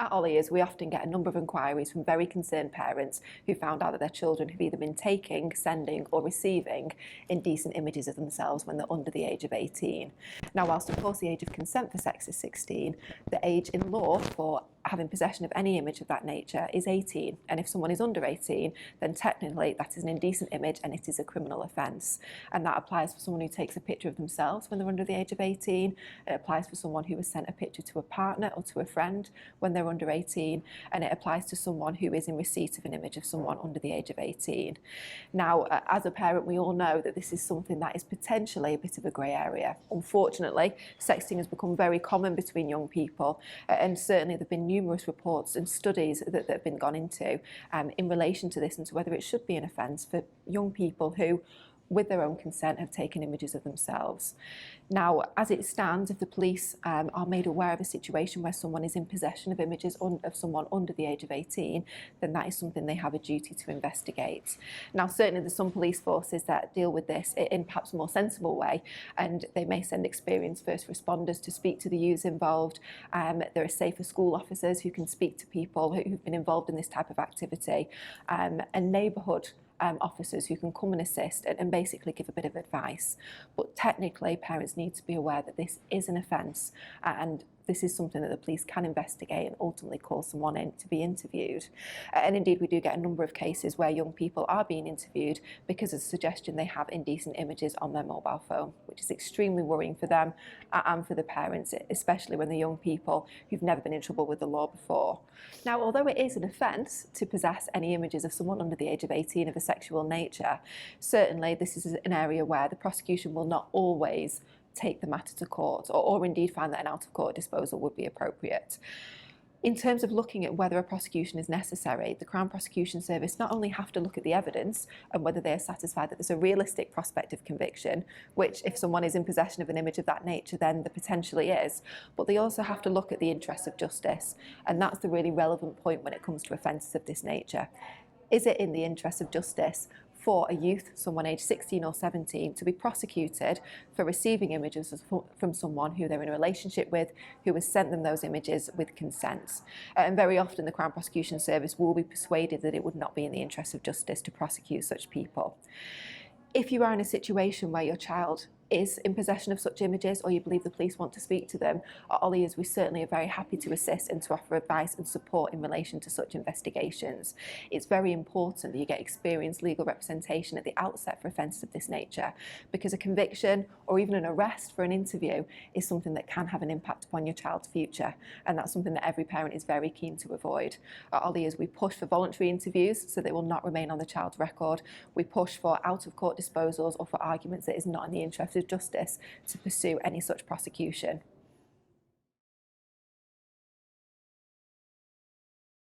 At Olliers, we often get a number of inquiries from very concerned parents who found out that their children have either been taking, sending or receiving indecent images of themselves when they're under the age of 18. Now, whilst of course the age of consent for sex is 16, the age in law for having possession of any image of that nature is 18, and if someone is under 18, then technically that is an indecent image and it is a criminal offence. And that applies for someone who takes a picture of themselves when they're under the age of 18, it applies for someone who has sent a picture to a partner or to a friend when they're under 18, and it applies to someone who is in receipt of an image of someone under the age of 18. Now, as a parent, we all know that this is something that is potentially a bit of a grey area. Unfortunately, sexting has become very common between young people, and certainly there have been numerous reports and studies that have been gone into in relation to this and to whether it should be an offence for young people who, with their own consent, have taken images of themselves. Now, as it stands, if the police are made aware of a situation where someone is in possession of images of someone under the age of 18, then that is something they have a duty to investigate. Now, certainly there's some police forces that deal with this in perhaps a more sensible way, and they may send experienced first responders to speak to the youths involved. There are safer school officers who can speak to people who've been involved in this type of activity, and neighbourhood officers who can come and assist and basically give a bit of advice. But technically, parents need to be aware that this is an offence, and this is something that the police can investigate and ultimately call someone in to be interviewed. And indeed, we do get a number of cases where young people are being interviewed because of the suggestion they have indecent images on their mobile phone, which is extremely worrying for them and for the parents, especially when they're young people who've never been in trouble with the law before. Now, although it is an offence to possess any images of someone under the age of 18 of a sexual nature, certainly this is an area where the prosecution will not always take the matter to court, or indeed find that an out-of-court disposal would be appropriate. In terms of looking at whether a prosecution is necessary, the Crown Prosecution Service not only have to look at the evidence and whether they are satisfied that there's a realistic prospect of conviction, which if someone is in possession of an image of that nature, then there potentially is, but they also have to look at the interests of justice, and that's the really relevant point when it comes to offences of this nature. Is it in the interest of justice for a youth, someone aged 16 or 17, to be prosecuted for receiving images from someone who they're in a relationship with, who has sent them those images with consent? And very often the Crown Prosecution Service will be persuaded that it would not be in the interest of justice to prosecute such people. If you are in a situation where your child is in possession of such images, or you believe the police want to speak to them, at Olliers we certainly are very happy to assist and to offer advice and support in relation to such investigations. It's very important that you get experienced legal representation at the outset for offences of this nature, because a conviction or even an arrest for an interview is something that can have an impact upon your child's future, and that's something that every parent is very keen to avoid. At Olliers we push for voluntary interviews so they will not remain on the child's record. We push for out-of-court disposals or for arguments that is not in the interest of justice to pursue any such prosecution.